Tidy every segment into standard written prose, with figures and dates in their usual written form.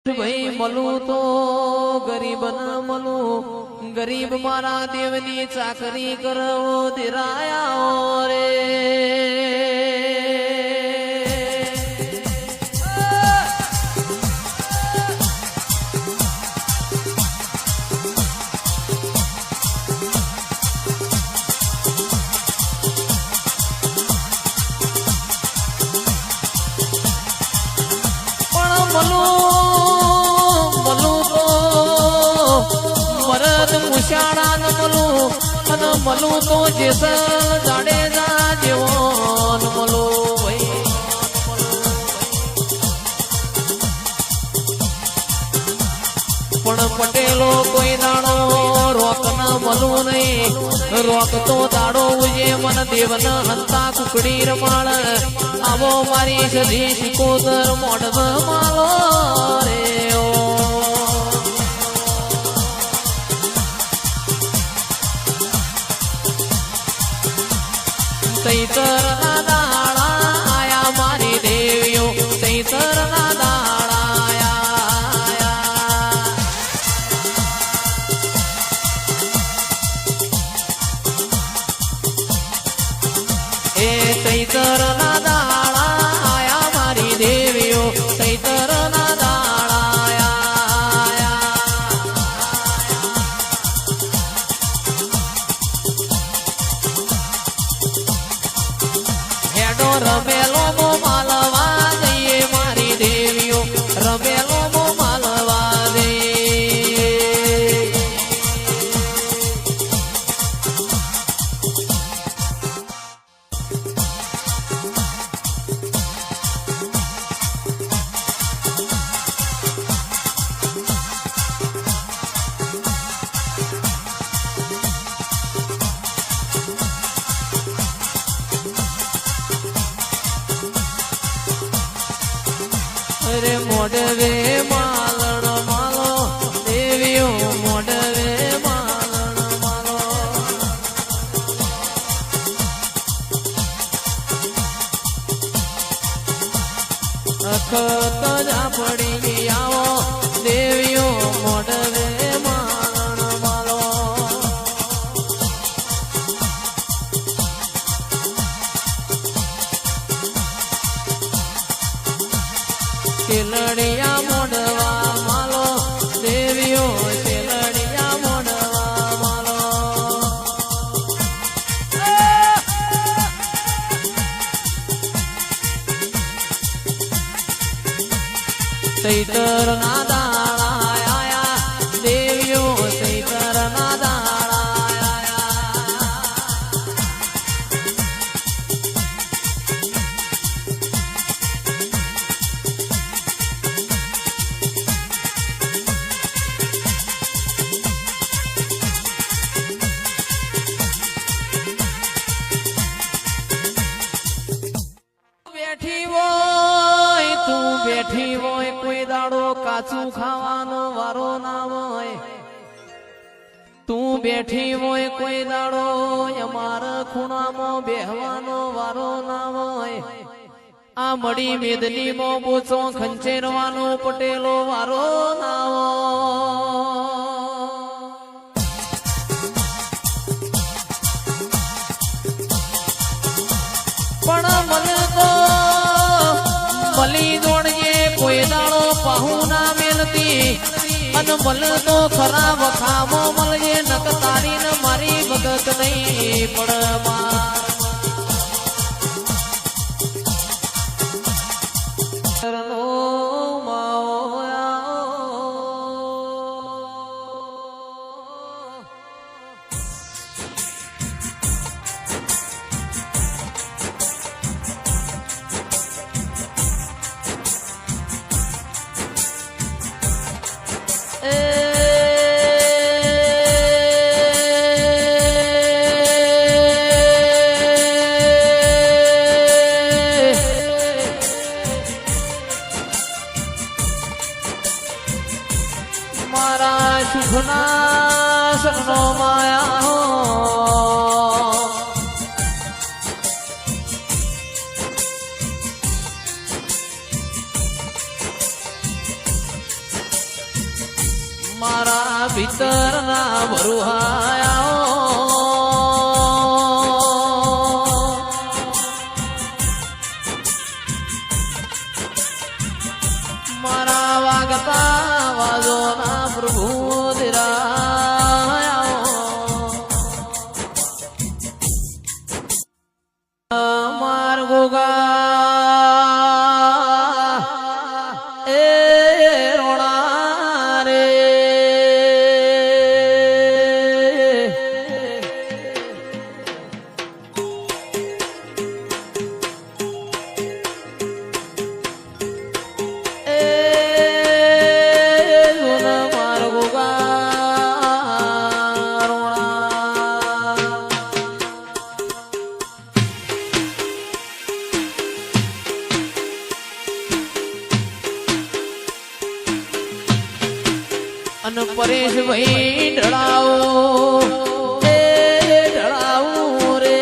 ભાઈ મળું તો ગરીબ ન મળું, ગરીબ મારા દેવની ચાકરી કરવો ધીરાયા રે. શાળા ન મળું અને મળું તો જેસલ જાડેજા જેવો ન મળું ભાઈ. પણ પટેલો કોઈ દાડો રોક ન મળું નહીં, રોક તો દાડો ઉજે મન દેવ ન હંતા કુકડી રમાળ. આવો મારી સધી શિકોતર મોઢ માલો રે. ચૈતર ના દાડા આયા મારી દેવીઓ, ચૈતર ના દાડા આયા. એ ચૈતર ના દાડા આયા મારી દેવીઓ, ચૈતર ના દાડા આયા. રમેલો મો માલવા જઈએ મારી દેવીઓ, રમેલો મો માલવા જઈએ. અરે મોઢવે માલણ માલો દેવીઓ, મોઢવે માલણ માલો. અખત જા પડી આવો દેવીઓ, મોઢવે માલણ માલો. ચેલડિયા મોઢવા માલો દેવીઓ, ચેલડિયા મોઢવા માલો. ચૈતર ના દાડા આયા દેવીઓ, ચૈતર ના દાડા આયા. બેઠી હોય તું બેઠી હોય, કોઈ દાડો કાચું ખાવાનો વારો ના હોય. તું બેઠી હોય કોઈ દાડો અમારા ખૂણામાં બેહવાનો વારો ના હોય. આ મળી મેદની મો બોચો ખંચેરવાનો પટેલો વારો ના હોય. પણ મને તો મલી દોડીએ કોઈ દાડો પાહુ ના મેલતી, અને મલ તો ખરા વખામો મળજે નક તારી ને મારી ભગત નહીં પડવા. મારા શુભના સગનો માયા હો. મારા ભીતરના ભરુહાયા મારા વાગતા વાજોના પ્રભુ માર ગોગા એ રોણા રે માર ગોગા રોણા અન પરેશ ભાઈ ઢળાવો એ ઢળાવું રે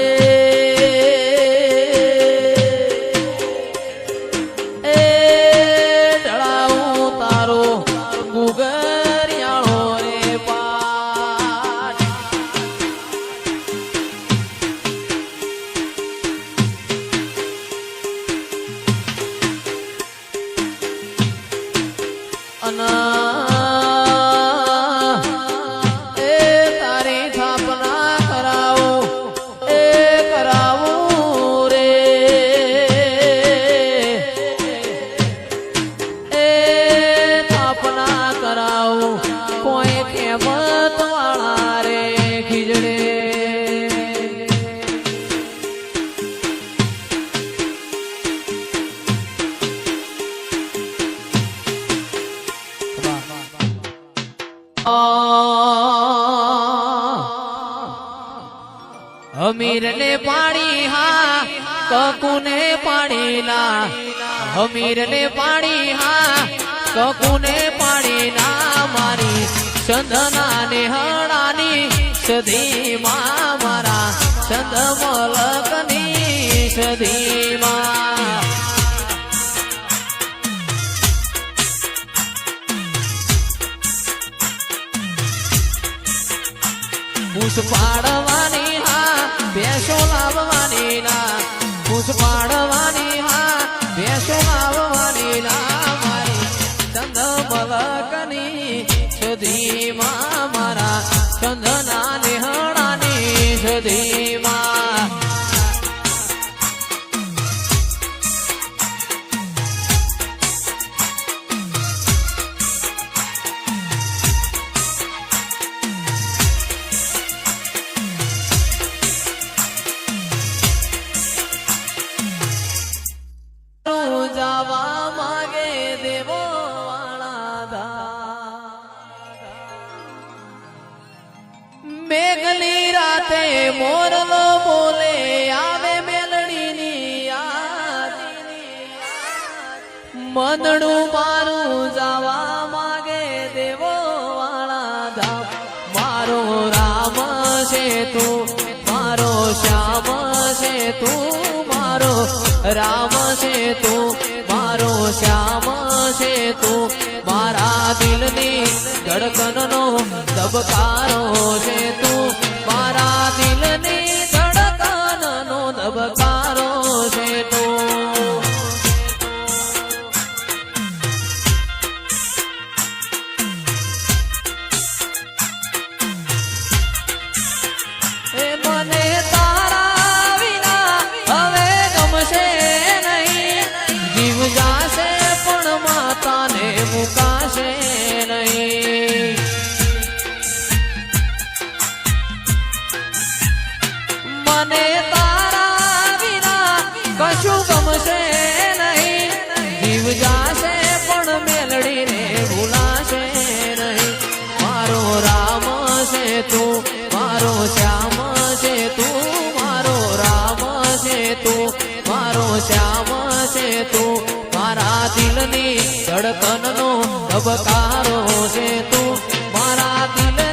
એ ઢળાવું તારો ગુગરિયાળો રે પાટ અના હમીર ને પાણી હા કકુને પાણી ના હમીર ને પાણી હા કકુને પાણી ના મારી ચંદના ને હણાની સધીમાં મારા ચંદ મલકની સધીમાં પૂછ પાડવાની હા બેસો લાવવાની ના પૂછ પાડવાની હા બેસો લાવવાની ના મારી ચંદ મલકની સધીમાં મારા ચંદના નેહણાની સધીમાં મેઘલી રાતે મોરલો બોલે આવે મેલડીની યાદ મનડું મારું જવા માગે દેવો વાળા ધામ મારો રામ છે તું મારો શ્યામ છે તું મારો રામ છે તું મારો શ્યામ છે તું મારા દિલની ધડકનનો ધબકારો છે તું મારા દિલની ધડકનનો ધબકારો છે તું એ મને તારા વિના હવે ગમશે નહીં જીવ જાશે પણ માતાને મુકાશે નહીં મને તારા વિના કશું ગમશે નહીં જીવ જાશે પણ મેલડીને ભૂલાશે નહીં મારો રામ છે તું મારો શ્યામ છે તું મારો રામ છે તું મારો શ્યામ છે તું મારા દિલની ધડકનનો ધબકારો છે તું મારા દિલ